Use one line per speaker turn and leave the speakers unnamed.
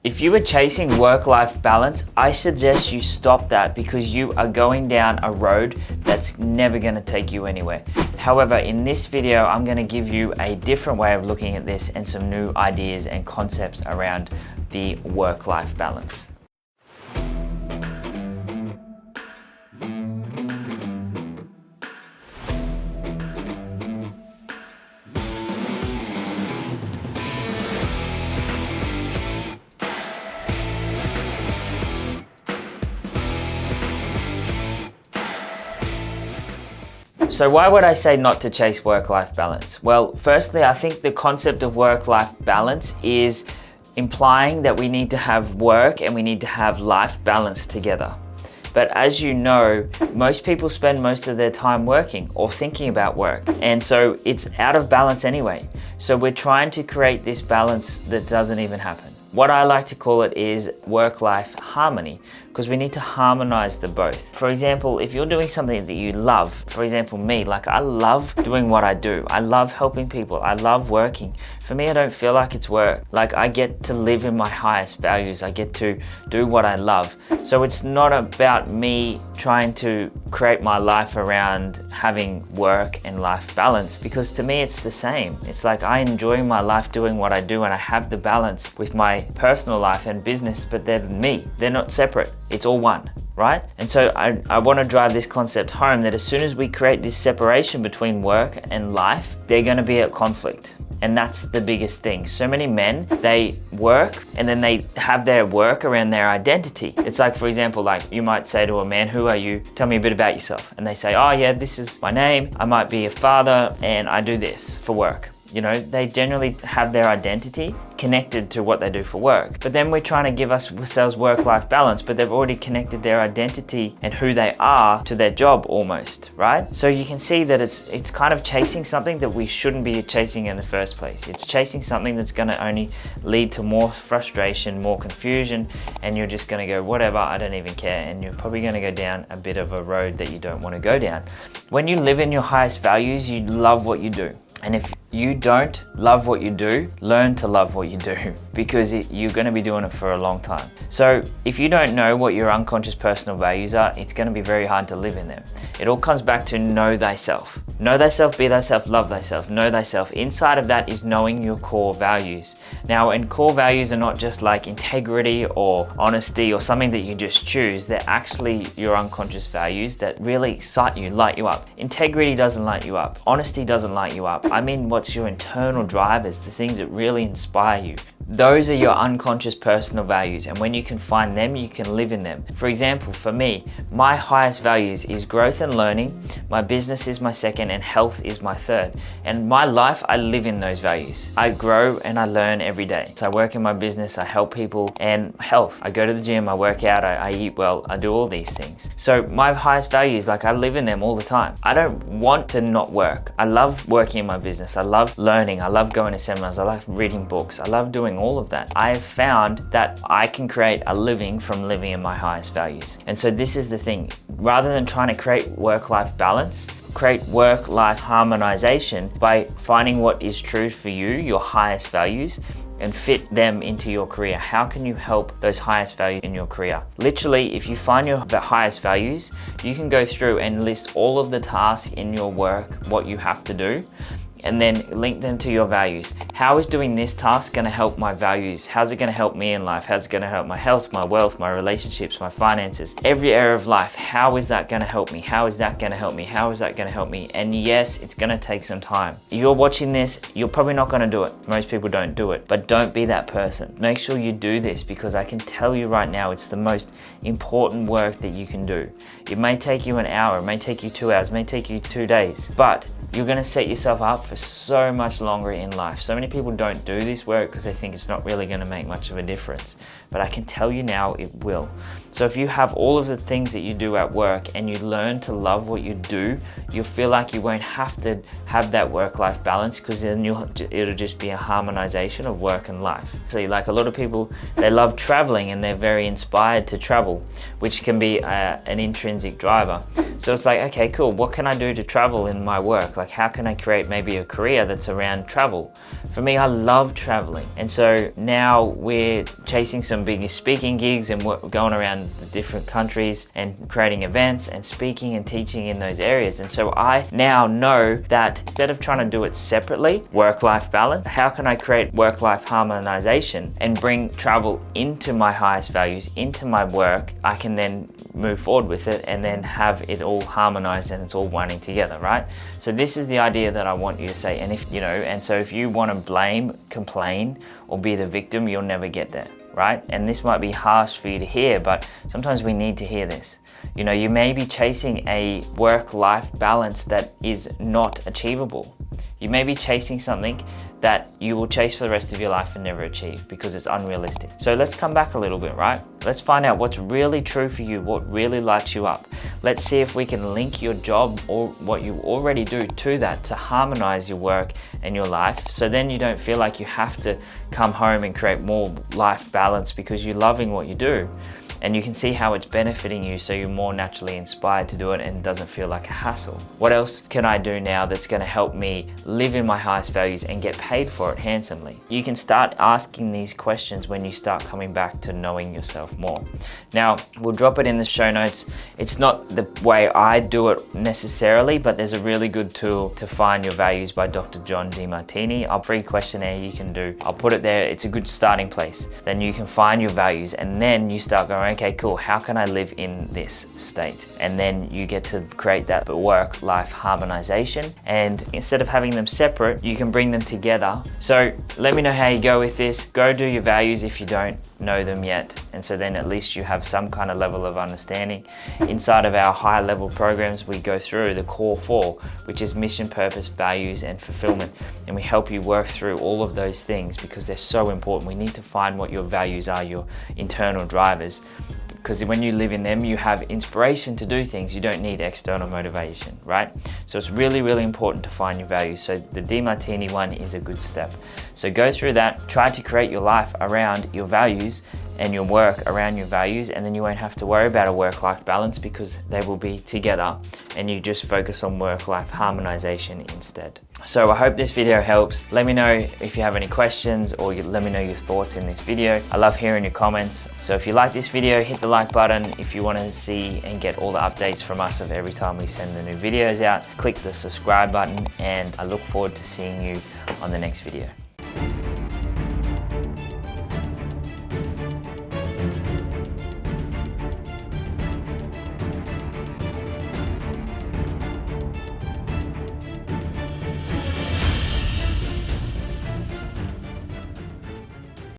If you are chasing work-life balance, I suggest you stop that because you are going down a road that's never going to take you anywhere. However, in this video, I'm going to give you a different way of looking at this and some new ideas and concepts around the work-life balance. So why would I say not to chase work-life balance? Well, firstly, I think the concept of work-life balance is implying that we need to have work and we need to have life balance together. But as you know, most people spend most of their time working or thinking about work. And so it's out of balance anyway. So we're trying to create this balance that doesn't even happen. What I like to call it is work-life harmony, because we need to harmonize the both. For example, if you're doing something that you love, for example, me, like I love doing what I do. I love helping people. I love working. For me, I don't feel like it's work. Like I get to live in my highest values. I get to do what I love. So it's not about me trying to create my life around having work and life balance, because to me, it's the same. It's like I enjoy my life doing what I do and I have the balance with my personal life and business, but they're me. They're not separate. It's all one, right? And so I want to drive this concept home that as soon as we create this separation between work and life, they're going to be at conflict. And that's the biggest thing. So many men, they work and then they have their work around their identity. It's like, for example, like you might say to a man, "Who are you? Tell me a bit about yourself." And they say, "Oh yeah, this is my name. I might be a father and I do this for work." You know, they generally have their identity connected to what they do for work. But then we're trying to give ourselves work-life balance, but they've already connected their identity and who they are to their job almost, right? So you can see that it's kind of chasing something that we shouldn't be chasing in the first place. It's chasing something that's going to only lead to more frustration, more confusion, and you're just going to go, whatever, I don't even care. And you're probably going to go down a bit of a road that you don't want to go down. When you live in your highest values, you love what you do. And if you don't love what you do, learn to love what you do, because you're going to be doing it for a long time. So if you don't know what your unconscious personal values are, it's going to be very hard to live in them. It all comes back to know thyself. Know thyself, be thyself, love thyself. Know thyself. Inside of that is knowing your core values. Now, and core values are not just like integrity or honesty or something that you just choose. They're actually your unconscious values that really excite you, light you up. Integrity doesn't light you up. Honesty doesn't light you up. I mean, what's your internal drivers, the things that really inspire you? Those are your unconscious personal values, and when you can find them, you can live in them. For example, for me, my highest values is growth and learning, my business is my second, and health is my third. And my life, I live in those values. I grow and I learn every day. So I work in my business, I help people, and health. I go to the gym, I work out, I eat well, I do all these things. So my highest values, like I live in them all the time. I don't want to not work. I love working in my business. I love learning. I love going to seminars. I love reading books. I love doing all of that. I have found that I can create a living from living in my highest values. And so this is the thing. Rather than trying to create work-life balance, create work-life harmonization by finding what is true for you, your highest values, and fit them into your career. How can you help those highest values in your career? Literally, if you find the highest values, you can go through and list all of the tasks in your work, what you have to do, and then link them to your values. How is doing this task gonna help my values? How's it gonna help me in life? How's it gonna help my health, my wealth, my relationships, my finances? Every area of life, how is that gonna help me? How is that gonna help me? How is that gonna help me? And yes, it's gonna take some time. You're watching this, you're probably not gonna do it. Most people don't do it, but don't be that person. Make sure you do this, because I can tell you right now, it's the most important work that you can do. It may take you an hour, it may take you 2 hours, it may take you 2 days, but you're gonna set yourself up for so much longer in life. So many people don't do this work because they think it's not really gonna make much of a difference. But I can tell you now it will. So if you have all of the things that you do at work and you learn to love what you do, you'll feel like you won't have to have that work-life balance, because then it'll just be a harmonization of work and life. So like a lot of people, they love traveling and they're very inspired to travel, which can be an intrinsic driver. So it's like, okay, cool, what can I do to travel in my work? Like how can I create maybe a career that's around travel. For me, I love traveling. And so now we're chasing some big speaking gigs and we're going around the different countries and creating events and speaking and teaching in those areas. And so I now know that instead of trying to do it separately, work-life balance, how can I create work-life harmonization and bring travel into my highest values, into my work? I can then move forward with it and then have it all harmonized and it's all running together, right? So this is the idea that I want you to say. And if, and so if you want to blame, complain, or be the victim, you'll never get there, right? And this might be harsh for you to hear, but sometimes we need to hear this. You may be chasing a work-life balance that is not achievable. You may be chasing something that you will chase for the rest of your life and never achieve because it's unrealistic. So let's come back a little bit, right? Let's find out what's really true for you, what really lights you up. Let's see if we can link your job or what you already do to that to harmonize your work and your life. So then you don't feel like you have to come home and create more life balance because you're loving what you do. And you can see how it's benefiting you, so you're more naturally inspired to do it and it doesn't feel like a hassle. What else can I do now that's gonna help me live in my highest values and get paid for it handsomely? You can start asking these questions when you start coming back to knowing yourself more. Now, we'll drop it in the show notes. It's not the way I do it necessarily, but there's a really good tool to find your values by Dr. John Demartini. A free questionnaire you can do. I'll put it there. It's a good starting place. Then you can find your values and then you start going, okay, cool, how can I live in this state? And then you get to create that work-life harmonization. And instead of having them separate, you can bring them together. So let me know how you go with this. Go do your values if you don't know them yet. And so then at least you have some kind of level of understanding. Inside of our high level programs, we go through the core four, which is mission, purpose, values, and fulfillment. And we help you work through all of those things because they're so important. We need to find what your values are, your internal drivers. Because when you live in them, you have inspiration to do things. You don't need external motivation, right? So it's really, really important to find your values. So the Demartini one is a good step. So go through that, try to create your life around your values and your work around your values, and then you won't have to worry about a work-life balance because they will be together and you just focus on work-life harmonization instead. So I hope this video helps. Let me know if you have any questions or let me know your thoughts in this video. I love hearing your comments. So if you like this video, hit the like button. If you want to see and get all the updates from us of every time we send the new videos out, click the subscribe button, and I look forward to seeing you on the next video.